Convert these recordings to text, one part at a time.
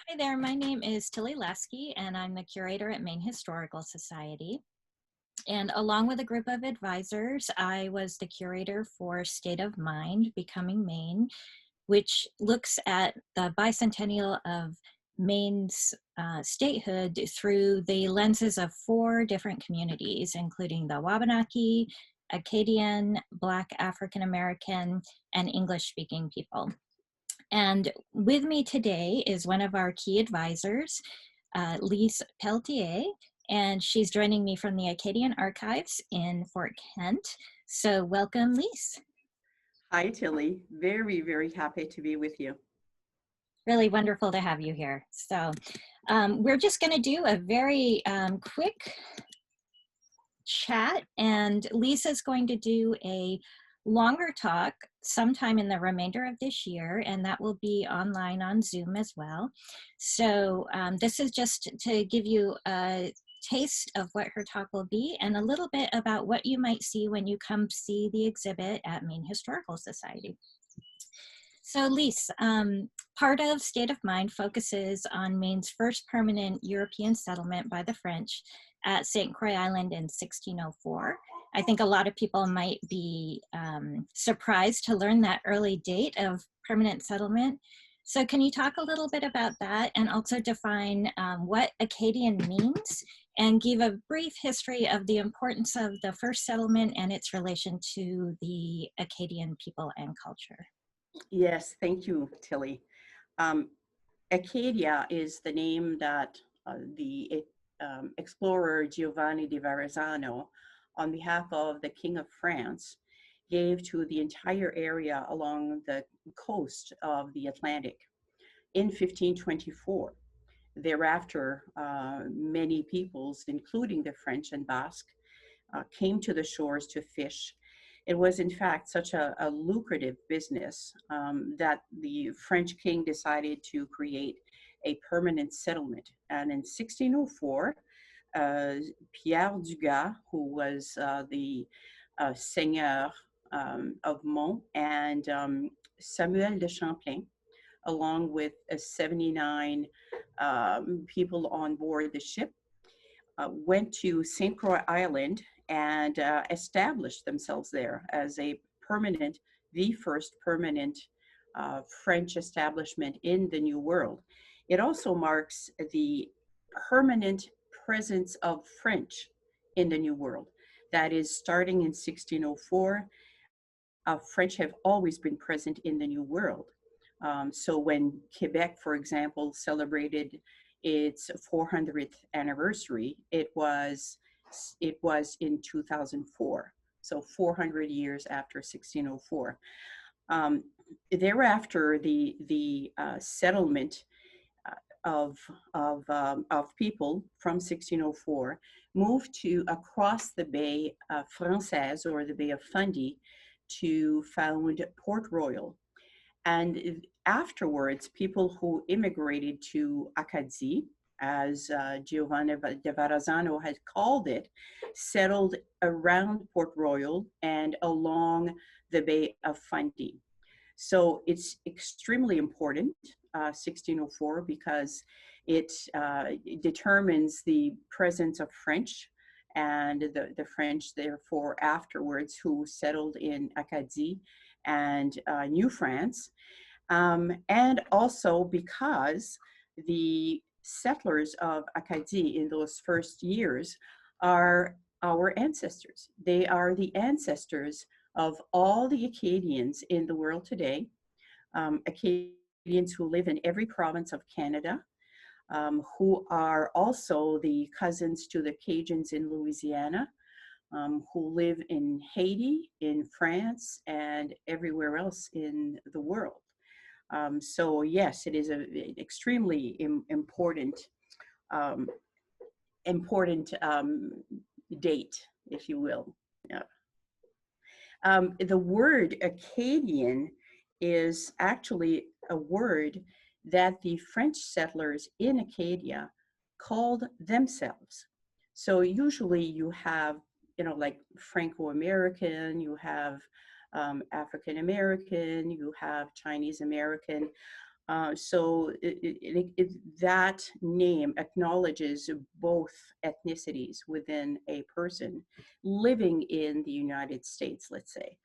Hi there, my name is Tilly Laskey, and I'm the curator at Maine Historical Society. And along with a group of advisors, I was the curator for State of Mind, Becoming Maine, which looks at the bicentennial of Maine's statehood through the lenses of 4 different communities, including the Wabanaki, Acadian, Black African American, and English-speaking people. And with me today is one of our key advisors, Lise Pelletier, and she's joining me from the Acadian Archives in Fort Kent. So welcome, Lise. Hi, Tilly. Very, very happy to be with you. Really wonderful to have you here. So we're just going to do a very quick chat, and Lisa's going to do a longer talk sometime in the remainder of this year, and that will be online on Zoom as well. So this is just to give you a taste of what her talk will be and a little bit about what you might see when you come see the exhibit at Maine Historical Society. So Lise, part of State of Mind focuses on Maine's first permanent European settlement by the French at St. Croix Island in 1604. I think a lot of people might be surprised to learn that early date of permanent settlement. So can you talk a little bit about that and also define what Acadian means and give a brief history of the importance of the first settlement and its relation to the Acadian people and culture? Yes, thank you, Tilly. Acadia is the name that the explorer Giovanni di Verrazzano, on behalf of the King of France, gave to the entire area along the coast of the Atlantic in 1524. Thereafter, many peoples, including the French and Basque, came to the shores to fish. It was, in fact, such a lucrative business that the French king decided to create a permanent settlement. And in 1604, Pierre Dugas, who was the seigneur of Mont, and Samuel de Champlain, along with 79 people on board the ship, went to St. Croix Island and established themselves there as a permanent, the first permanent French establishment in the New World. It also marks the permanent presence of French in the New World. That is, starting in 1604, French have always been present in the New World. So when Quebec, for example, celebrated its 400th anniversary, it was in 2004, so 400 years after 1604. Thereafter, the settlement of people from 1604 moved to across the Bay Française, or the Bay of Fundy, to found Port Royal. And afterwards, people who immigrated to Acadie, as Giovanni de Verrazzano had called it, settled around Port Royal and along the Bay of Fundy. So it's extremely important, 1604, because it determines the presence of French, and the French, therefore, afterwards, who settled in Acadie and New France, and also because the settlers of Acadie in those first years are our ancestors. They are the ancestors of all the Acadians in the world today, Acadians who live in every province of Canada, who are also the cousins to the Cajuns in Louisiana, who live in Haiti, in France, and everywhere else in the world. So yes, it is an extremely important date, if you will. Yeah. The word Acadian is actually a word that the French settlers in Acadia called themselves. So usually you have, like Franco-American, you have African-American, you have Chinese-American. That name acknowledges both ethnicities within a person living in the United States, let's say.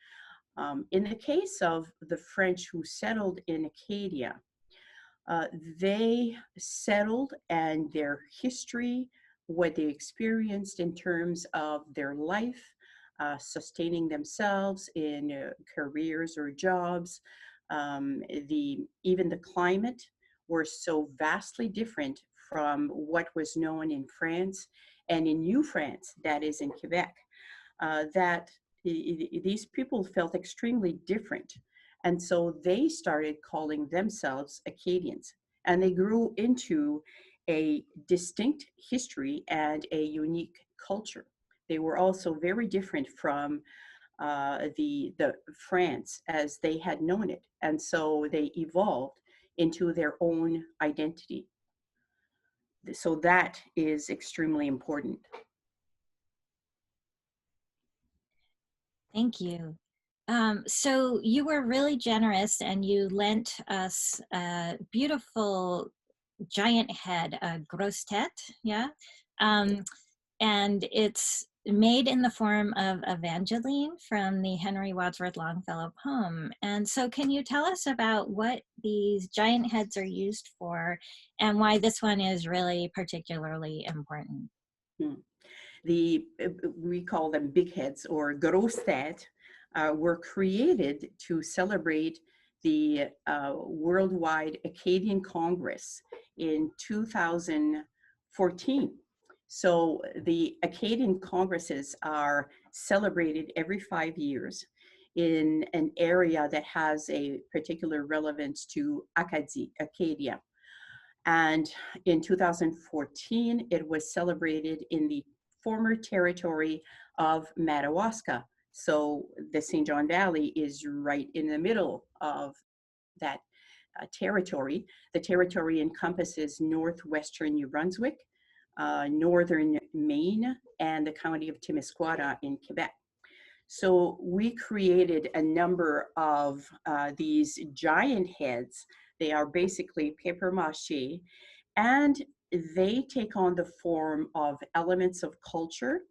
In the case of the French who settled in Acadia, they settled, and their history, what they experienced in terms of their life, sustaining themselves in careers or jobs, even the climate were so vastly different from what was known in France and in New France, that is in Quebec, that these people felt extremely different. And so they started calling themselves Acadians. And they grew into a distinct history and a unique culture. They were also very different from the France as they had known it. And so they evolved into their own identity. So that is extremely important. Thank you. So you were really generous and you lent us a beautiful giant head, a grosse tête, yeah? And it's made in the form of Evangeline from the Henry Wadsworth Longfellow poem. And so can you tell us about what these giant heads are used for and why this one is really particularly important? We call them big heads or grosse tête, were created to celebrate the Worldwide Acadian Congress in 2014. So the Acadian Congresses are celebrated every 5 years in an area that has a particular relevance to Acadie, Acadia. And in 2014, it was celebrated in the former territory of Madawaska. So the St. John Valley is right in the middle of that territory. The territory encompasses northwestern New Brunswick, northern Maine, and the county of Témiscouata in Quebec. So we created a number of these giant heads. They are basically paper mache, and they take on the form of elements of culture,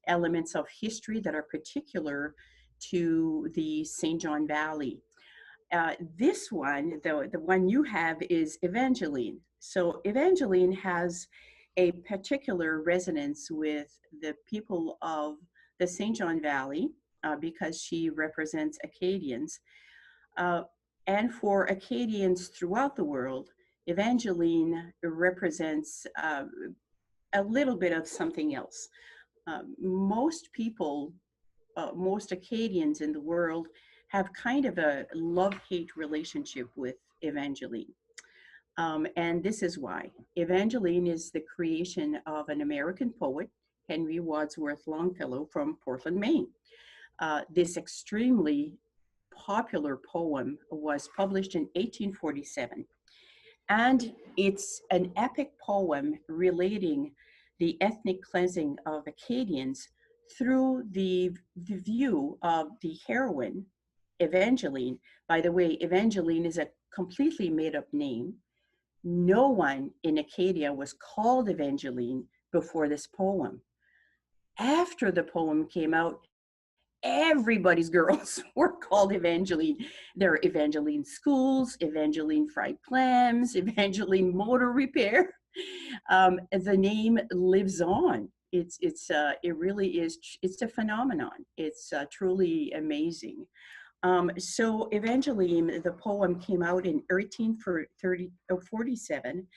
elements of history that are particular to the St. John Valley. This one, the one you have, is Evangeline. So Evangeline has a particular resonance with the people of the St. John Valley because she represents Acadians. And for Acadians throughout the world, Evangeline represents a little bit of something else. Most people, most Acadians in the world have kind of a love-hate relationship with Evangeline. And this is why. Evangeline is the creation of an American poet, Henry Wadsworth Longfellow from Portland, Maine. This extremely popular poem was published in 1847. And it's an epic poem relating the ethnic cleansing of Acadians through the view of the heroine, Evangeline. By the way, Evangeline is a completely made-up name. No one in Acadia was called Evangeline before this poem. After the poem came out, everybody's girls were called Evangeline. There are Evangeline schools, Evangeline fried clams, Evangeline motor repair. The name lives on. It really is. It's a phenomenon. It's truly amazing. So Evangeline, the poem came out in 1847.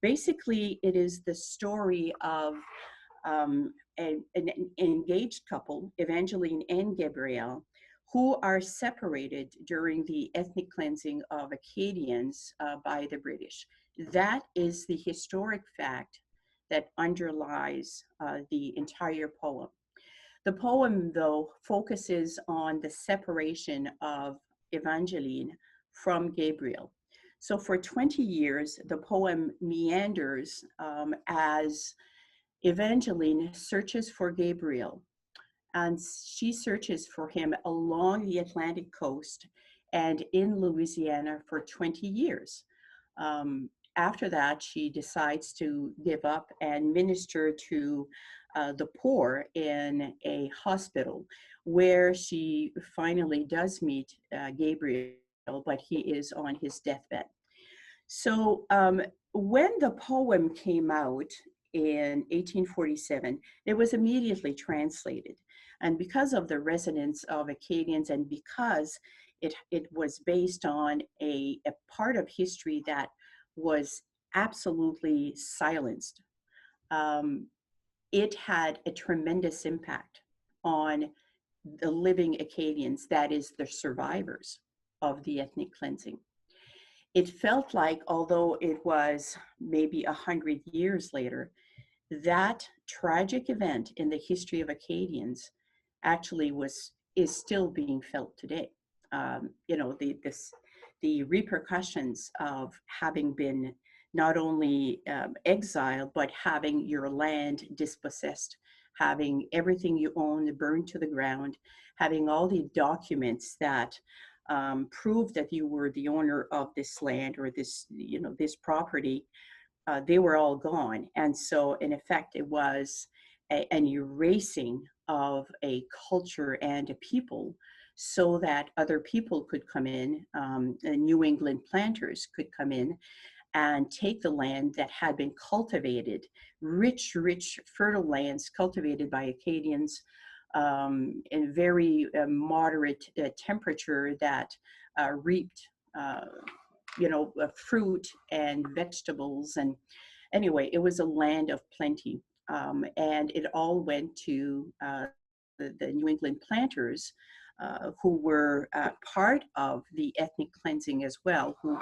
Basically, it is the story of an engaged couple, Evangeline and Gabriel, who are separated during the ethnic cleansing of Acadians by the British. That is the historic fact that underlies the entire poem. The poem, though, focuses on the separation of Evangeline from Gabriel. So for 20 years, the poem meanders as Evangeline searches for Gabriel, and she searches for him along the Atlantic coast and in Louisiana for 20 years. After that, she decides to give up and minister to the poor in a hospital, where she finally does meet Gabriel, but he is on his deathbed. So when the poem came out in 1847, it was immediately translated. And because of the resonance of Acadians, and because it was based on a part of history that was absolutely silenced, it had a tremendous impact on the living Acadians, that is, the survivors of the ethnic cleansing. It felt like, although it was maybe 100 years later, that tragic event in the history of Acadians actually is still being felt today. The repercussions of having been not only exiled, but having your land dispossessed, having everything you own burned to the ground, having all the documents that prove that you were the owner of this land or this property, they were all gone. And so in effect, it was an erasing of a culture and a people, so that other people could come in, New England planters could come in and take the land that had been cultivated, rich, fertile lands cultivated by Acadians, in very moderate temperature, that reaped fruit and vegetables. And anyway, it was a land of plenty. And it all went to the New England planters, who were part of the ethnic cleansing as well, who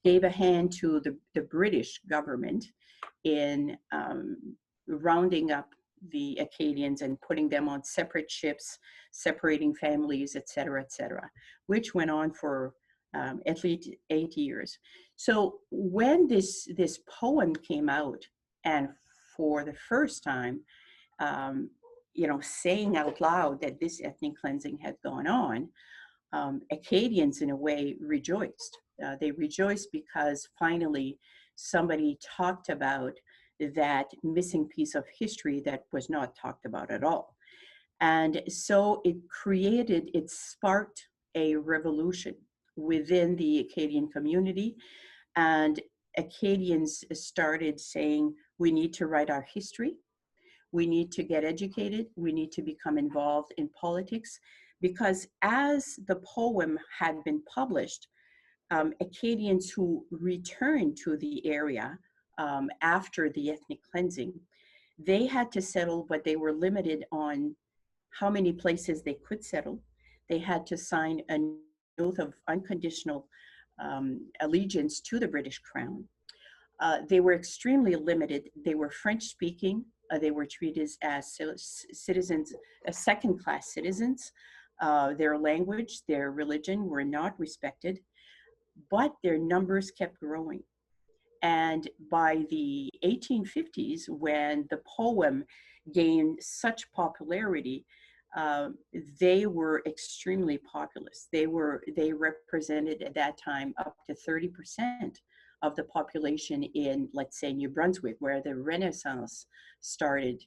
gave a hand to the British government in rounding up the Acadians and putting them on separate ships, separating families, et cetera, which went on for at least 8 years. So when this poem came out, and for the first time, saying out loud that this ethnic cleansing had gone on, Acadians in a way rejoiced. They rejoiced because finally somebody talked about that missing piece of history that was not talked about at all. And so it sparked a revolution within the Acadian community, and Acadians started saying, we need to write our history, we need to get educated, we need to become involved in politics, because as the poem had been published, Acadians who returned to the area after the ethnic cleansing, they had to settle, but they were limited on how many places they could settle. They had to sign an oath of unconditional allegiance to the British Crown. They were extremely limited. They were French speaking. They were treated as citizens, as second-class citizens. Their language, their religion were not respected, but their numbers kept growing. And by the 1850s, when the poem gained such popularity, they were extremely populous. They represented at that time up to 30% of the population in, let's say, New Brunswick, where the Renaissance started.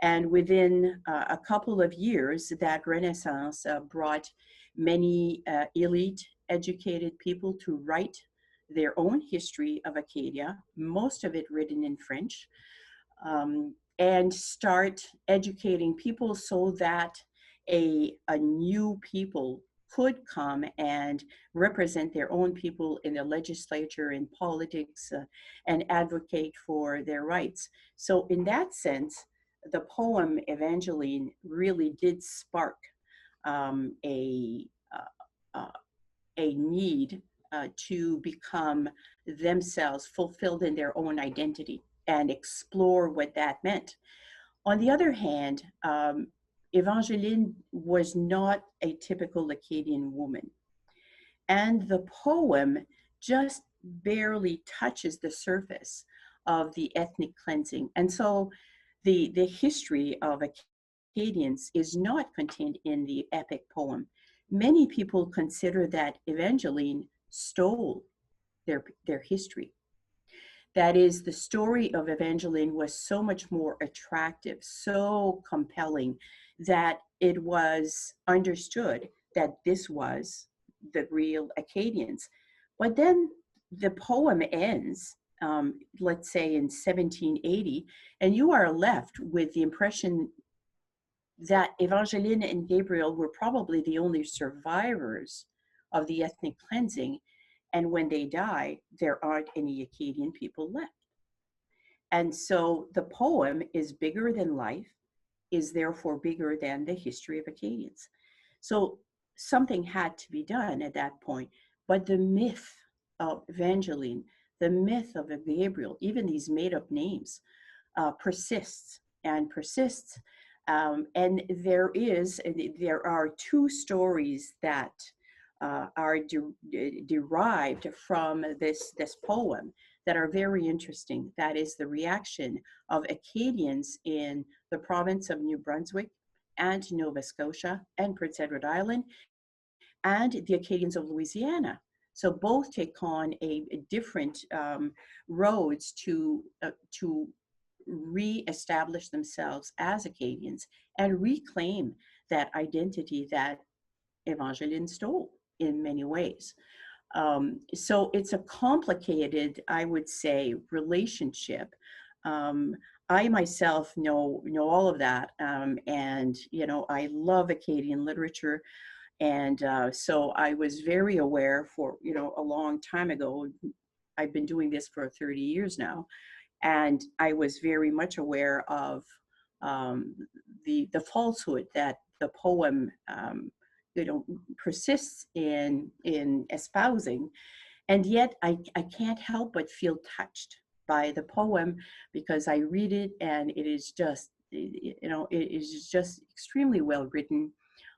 And within a couple of years, that Renaissance brought many elite, educated people to write their own history of Acadia, most of it written in French, and start educating people so that a new people could come and represent their own people in the legislature, in politics, and advocate for their rights. So in that sense, the poem Evangeline really did spark a need to become themselves fulfilled in their own identity and explore what that meant. On the other hand, Évangéline was not a typical Acadian woman. And the poem just barely touches the surface of the ethnic cleansing. And so the history of Acadians is not contained in the epic poem. Many people consider that Évangéline stole their history. That is, the story of Evangeline was so much more attractive, so compelling, that it was understood that this was the real Acadians. But then the poem ends, let's say in 1780, and you are left with the impression that Evangeline and Gabriel were probably the only survivors of the ethnic cleansing. And when they die, there aren't any Acadian people left. And so the poem is bigger than life, is therefore bigger than the history of Acadians. So something had to be done at that point. But the myth of Evangeline, the myth of Gabriel, even these made-up names, persists and persists. And there are two stories that are derived from this poem that are very interesting. That is the reaction of Acadians in the province of New Brunswick and Nova Scotia and Prince Edward Island, and the Acadians of Louisiana. So both take on a different roads to re-establish themselves as Acadians and reclaim that identity that Evangeline stole in many ways. So it's a complicated, I would say, relationship. I myself know all of that, and I love Acadian literature, and so I was very aware for a long time ago. I've been doing this for 30 years now, and I was very much aware of the falsehood that the poem persists in espousing. And yet I can't help but feel touched by the poem, because I read it and it is just, it is just extremely well written.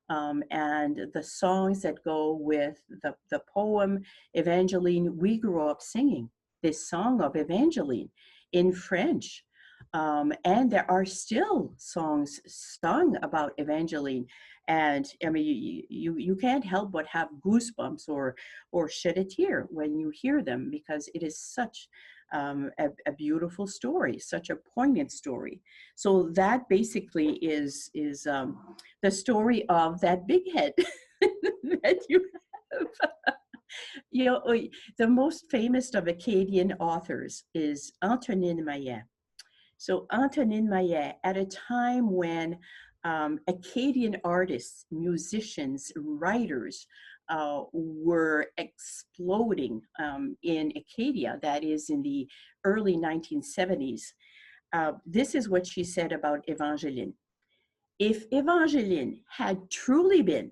And the songs that go with the poem, Evangeline, we grew up singing this song of Evangeline in French. And there are still songs sung about Evangeline. And I mean, you can't help but have goosebumps or shed a tear when you hear them, because it is such a beautiful story, such a poignant story. So that basically is the story of that big head that you have. The most famous of Acadian authors is Antonine Maillet. So Antonine Maillet, at a time when Acadian artists, musicians, writers were exploding in Acadia, that is in the early 1970s. This is what she said about Evangeline. If Evangeline had truly been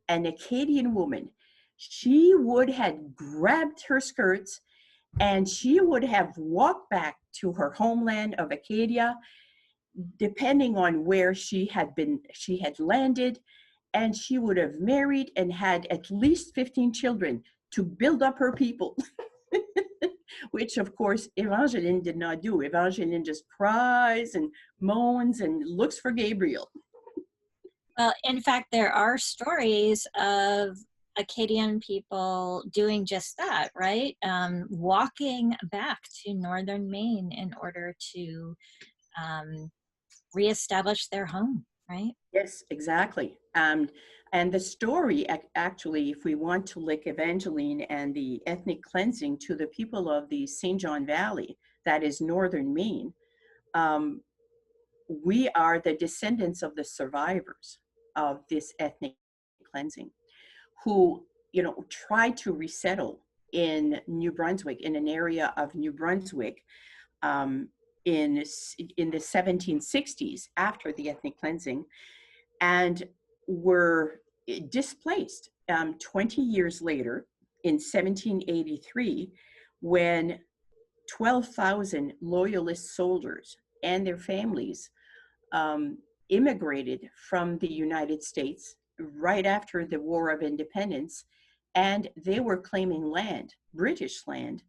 an Acadian woman, she would have grabbed her skirts and she would have walked back to her homeland of Acadia, depending on where she had landed, and she would have married and had at least 15 children to build up her people, which of course Evangeline did not do. Evangeline just cries and moans and looks for Gabriel. Well, in fact, there are stories of Acadian people doing just that, right? Walking back to northern Maine in order to reestablish their home, right? Yes, exactly. And the story, actually, if we want to link Evangeline and the ethnic cleansing to the people of the St. John Valley, that is northern Maine, we are the descendants of the survivors of this ethnic cleansing, who tried to resettle in New Brunswick, in an area of New Brunswick, in the 1760s, after the ethnic cleansing, and were displaced 20 years later in 1783, when 12,000 loyalist soldiers and their families immigrated from the United States right after the War of Independence, and they were claiming land, British land,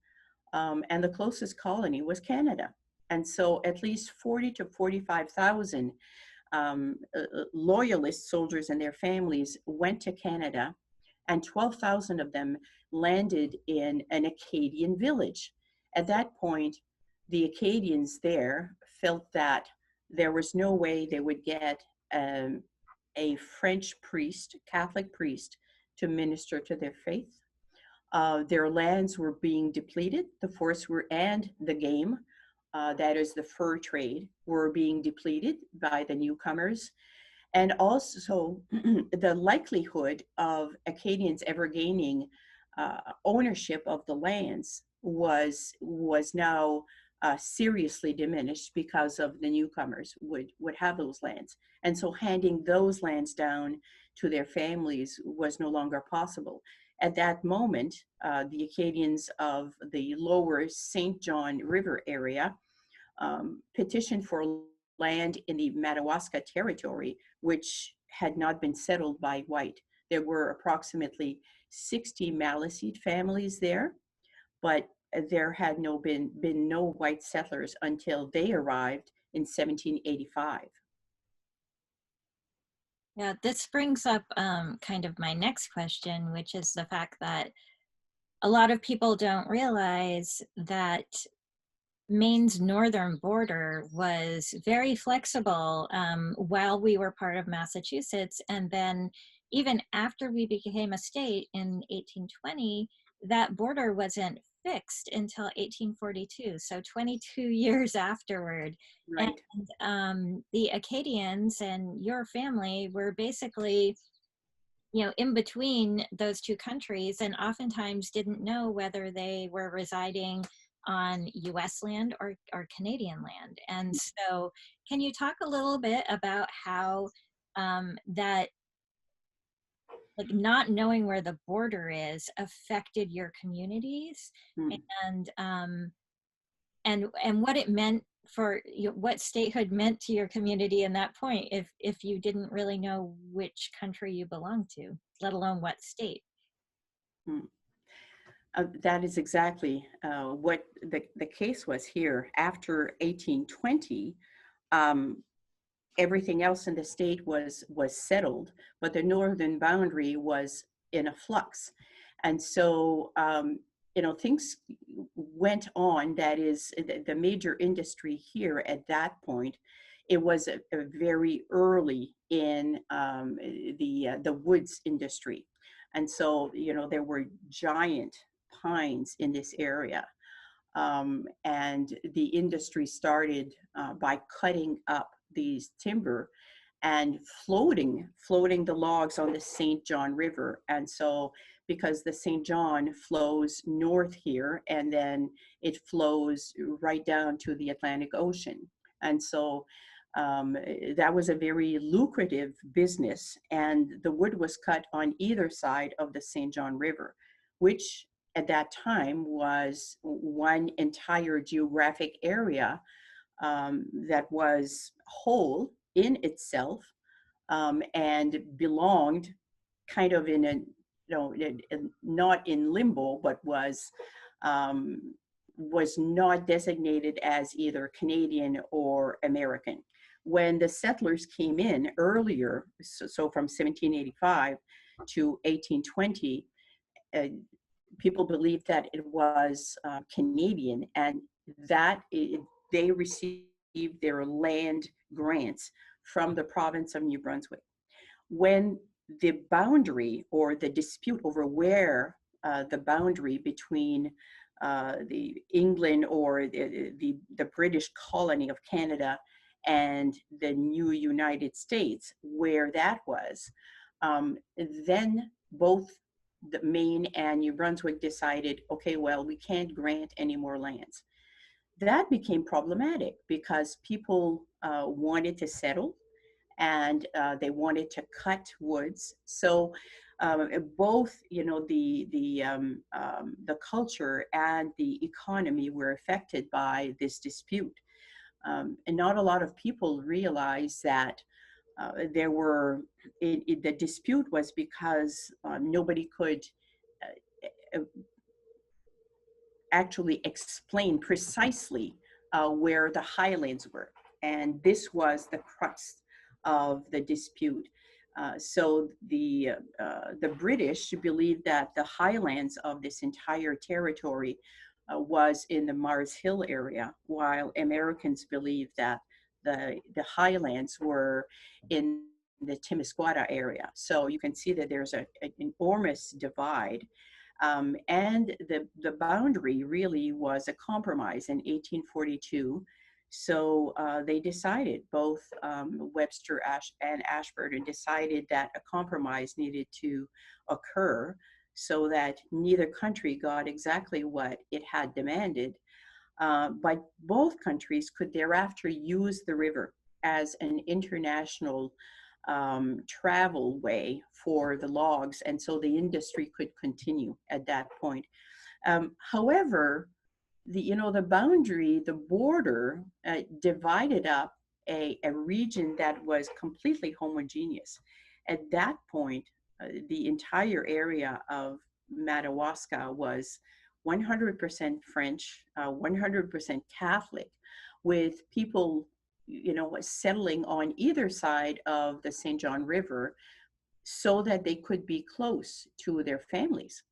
and the closest colony was Canada. And so at least 40 to 45,000 loyalist soldiers and their families went to Canada, and 12,000 of them landed in an Acadian village. At that point, the Acadians there felt that there was no way they would get a French priest, Catholic priest, to minister to their faith. Their lands were being depleted, and the game, that is the fur trade, were being depleted by the newcomers. And also the likelihood of Acadians ever gaining ownership of the lands was now seriously diminished because of the newcomers would have those lands. And so handing those lands down to their families was no longer possible. At that moment, the Acadians of the lower St. John River area petitioned for land in the Madawaska territory, which had not been settled by white. There were approximately 60 Maliseet families there, but there had been no white settlers until they arrived in 1785. Yeah, this brings up kind of my next question, which is the fact that a lot of people don't realize that Maine's northern border was very flexible while we were part of Massachusetts. And then even after we became a state in 1820, that border wasn't fixed until 1842, so 22 years afterward. Right. And the Acadians and your family were basically, you know, in between those two countries, and oftentimes didn't know whether they were residing on US land or Canadian land. And so can you talk a little bit about how that, like, not knowing where the border is affected your communities, and what it meant for you, what statehood meant to your community in that point, if you didn't really know which country you belonged to, let alone what state? That is exactly what the case was here. After 1820, everything else in the state was settled, but the northern boundary was in a flux. And so, things went on. That is, the major industry here at that point, it was a very early in the woods industry. And so, there were giant pines in this area. And the industry started by cutting up these timber and floating the logs on the St. John River. And so, because the St. John flows north here, and then it flows right down to the Atlantic Ocean. And so that was a very lucrative business, and the wood was cut on either side of the St. John River, which at that time was one entire geographic area that was whole in itself, and belonged kind of in a, not in limbo, but was not designated as either Canadian or American. When the settlers came in earlier, so from 1785 to 1820, people believed that it was Canadian, and that they received their land grants from the province of New Brunswick. When the boundary, or the dispute over where the boundary between the England or the British colony of Canada and the new United States, where that was, then both the Maine and New Brunswick decided, okay, well, we can't grant any more lands. That became problematic because people wanted to settle, and they wanted to cut woods. So both, the culture and the economy were affected by this dispute. And not a lot of people realize that the dispute was because nobody could actually explain precisely where the highlands were. And this was the crux of the dispute. So the British believed that the highlands of this entire territory was in the Mars Hill area, while Americans believed that the highlands were in the Timisquata area. So you can see that there's an enormous divide. And the boundary really was a compromise in 1842. So they decided, both Webster and Ashburton decided that a compromise needed to occur so that neither country got exactly what it had demanded. But both countries could thereafter use the river as an international travel way for the logs, and so the industry could continue at that point. However, the boundary, the border, divided up a region that was completely homogeneous. At that point, the entire area of Madawaska was 100% French, 100% Catholic, with people, settling on either side of the St. John River so that they could be close to their families.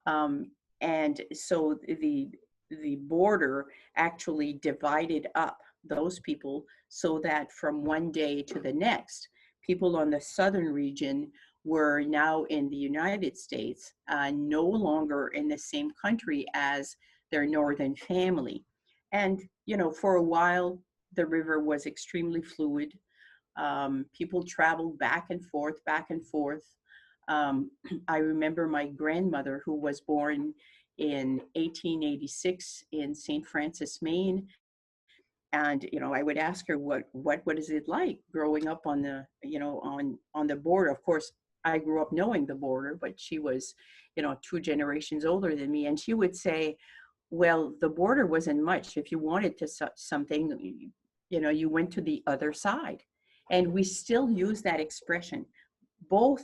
And so the border actually divided up those people so that from one day to the next, people on the southern region were now in the United States, no longer in the same country as their northern family. And, for a while, the river was extremely fluid. People traveled back and forth, back and forth. I remember my grandmother, who was born in 1886 in St. Francis, Maine. And, I would ask her, what is it like growing up on the, on the border? Of course, I grew up knowing the border, but she was, 2 generations older than me. And she would say, well, the border wasn't much. If you wanted to something, you went to the other side. And we still use that expression. Both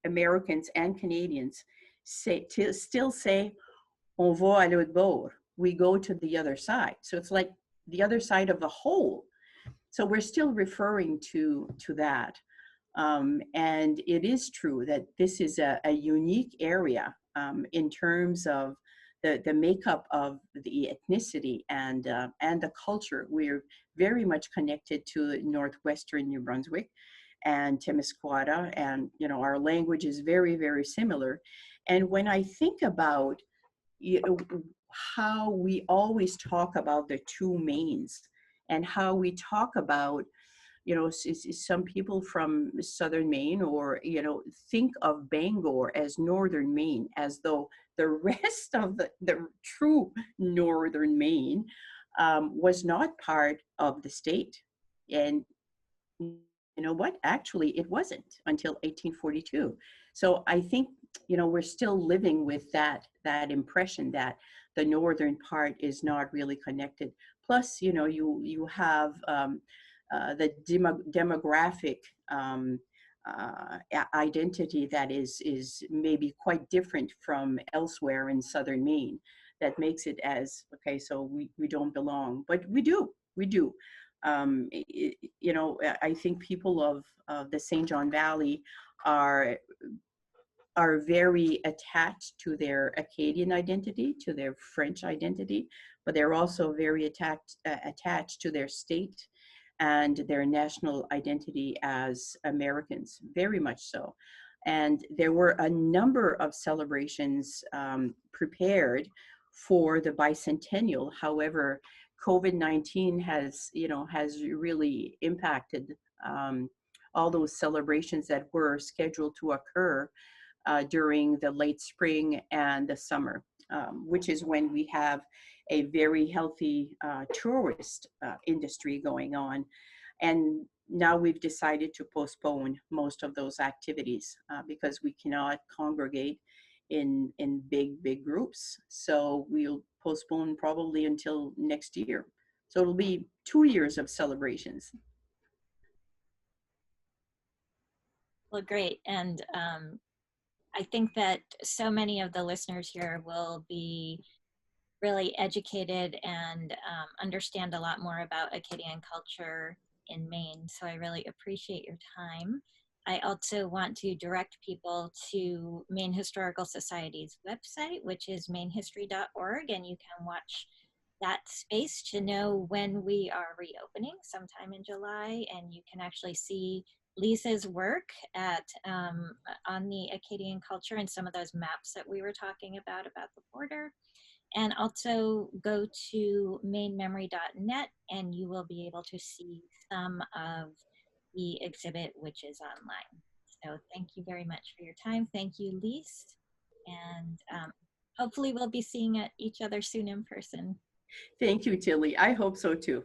Americans and Canadians still say, on va à l'autre bord. We go to the other side. So it's like the other side of the whole. So we're still referring to that. And it is true that this is a unique area in terms of the makeup of the ethnicity and the culture. We're very much connected to northwestern New Brunswick and Timisquata, and our language is very, very similar. And when I think about how we always talk about the two Maines, and how we talk about, some people from southern Maine, or, think of Bangor as northern Maine, as though the rest of the true northern Maine was not part of the state. And you know what? Actually, it wasn't until 1842. So I think, we're still living with that impression that the northern part is not really connected. Plus, you have the demographic identity that is maybe quite different from elsewhere in southern Maine, that makes it as, okay, so we don't belong, but we do. I think people of the St. John Valley are very attached to their Acadian identity, to their French identity, but they're also very attached to their state and their national identity as Americans, very much so. And there were a number of celebrations prepared for the Bicentennial. However, COVID-19 has really impacted all those celebrations that were scheduled to occur during the late spring and the summer, which is when we have a very healthy tourist industry going on. And now we've decided to postpone most of those activities because we cannot congregate in big groups. So we'll postpone probably until next year. So it'll be 2 years of celebrations. Well, great. And I think that so many of the listeners here will be really educated and understand a lot more about Acadian culture in Maine. So I really appreciate your time. I also want to direct people to Maine Historical Society's website, which is mainhistory.org, and you can watch that space to know when we are reopening sometime in July, and you can actually see Lisa's work at on the Acadian culture and some of those maps that we were talking about the border. And also go to mainmemory.net and you will be able to see some of the exhibit, which is online. So thank you very much for your time. Thank you, Lise. And hopefully we'll be seeing each other soon in person. Thank you, Tilly. I hope so too.